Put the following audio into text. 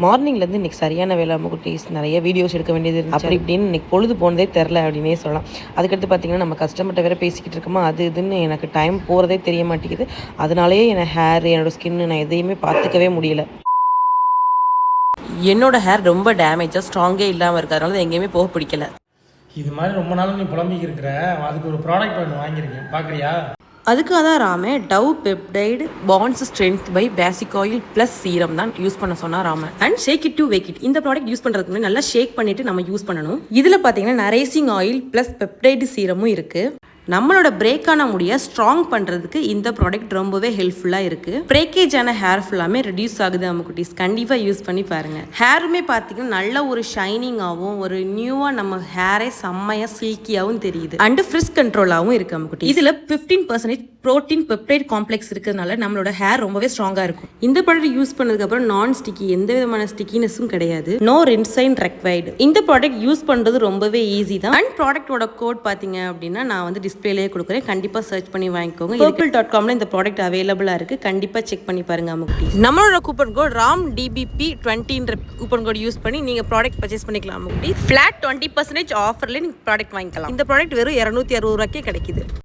மார்னிங்லேருந்து இன்றைக்கி சரியான வேலை குட்டீஸ், நிறைய வீடியோஸ் எடுக்க வேண்டியது இருந்துச்சு. அப்படி இப்படின்னு இன்றைக்கி பொழுது போனதே தெரில அப்படின்னே சொல்லலாம். அதுக்கடுத்து பார்த்திங்கன்னா நம்ம கஸ்டமர்கிட்ட வேறு பேசிக்கிட்டு இருக்கோமா, அது இதுன்னு எனக்கு டைம் போகிறதே தெரிய மாட்டேங்குது. அதனாலேயே என் ஹேர், என்னோடய ஸ்கின்னு நான் எதையுமே பார்த்துக்கவே முடியல. என்னோடய ஹேர் ரொம்ப டேமேஜாக ஸ்ட்ராங்கே இல்லாமல் இருக்குது. அதனால எங்கேயுமே போக பிடிக்கல. இது மாதிரி ரொம்ப நாள் நீ புலம்பிக்கு இருக்கிற, அதுக்கு ஒரு ப்ராடக்ட் ஒன்று வாங்கியிருக்கேன், பார்க்குறியா? அதுக்காக தான் ராமே Dove peptide bonds strength by basic oil plus serum தான் யூஸ் பண்ண சொன்னா ராமன். And shake it to wake it. இந்த ப்ராடக்ட் யூஸ் பண்ணுறதுக்கு முன்னாடி நல்லா ஷேக் பண்ணிட்டு நம்ம யூஸ் பண்ணணும். இதில் பார்த்தீங்கன்னா நரேசிங் ஆயில் ப்ளஸ் பெப்டைடு சீரமும் இருக்குது. நம்மளோட பிரேக்கான முடியை ஸ்ட்ராங் பண்ணுறதுக்கு இந்த ப்ராடக்ட் ரொம்பவே ஹெல்ப்ஃபுல்லாக இருக்குது. பிரேக்கேஜான ஹேர் ஃபுல்லாமே ரெடியூஸ் ஆகுது அம்முக்குட்டீஸ். கண்டிப்பாக யூஸ் பண்ணி பாருங்கள். ஹேருமே பார்த்தீங்கன்னா நல்ல ஒரு ஷைனிங்காகவும் ஒரு நியூவாக நம்ம ஹேரே செம்மையாக சில்கியாகவும் தெரியுது. அண்டு ஃப்ரிஸ் கண்ட்ரோலாகவும் இருக்குது அம்முக்குட்டி. இதில் 15% ப்ரோட்டீன் பெப்டைட் காம்ப்ளெக்ஸ் இருக்கிறதுனால நம்மளோட ஹேர் ரொம்பவே ஸ்ட்ராங்காக இருக்கும். இந்த ப்ராடக்ட் யூஸ் பண்ணதுக்கப்புறம் நான் ஸ்டிக்கி, எந்த விதமான ஸ்டிக்கினஸும் கிடையாது. நோ ரின்சைன் ரெக்வைர்டு. இந்த ப்ராடக்ட் யூஸ் பண்ணுறது ரொம்பவே ஈஸி தான். அண்ட் ப்ராடக்டோட கோட் பார்த்தீங்க அப்படின்னா நான் வந்து டிஸ்பிளேலேயே கொடுக்குறேன். கண்டிப்பாக சர்ச் பண்ணி வாங்கிக்கோங்க. purple.comல இந்த ப்ராடக்ட் அவைலபிளாக இருக்குது. கண்டிப்பாக செக் பண்ணி பாருங்க அம்முக்குட்டி. நம்மளோட coupon code RAMDBP20 coupon code use பண்ணி நீங்கள் ப்ராடக்ட் பர்ச்சேஸ் பண்ணிக்கலாம் அம்முக்குட்டி. ஃபிளாட் 20% ஆஃபர்லேயே நீங்கள் ப்ராடக்ட் வாங்கிக்கலாம். இந்த ப்ராடக்ட் வெறும் 260 ரூபாய்க்கே கிடைக்குது.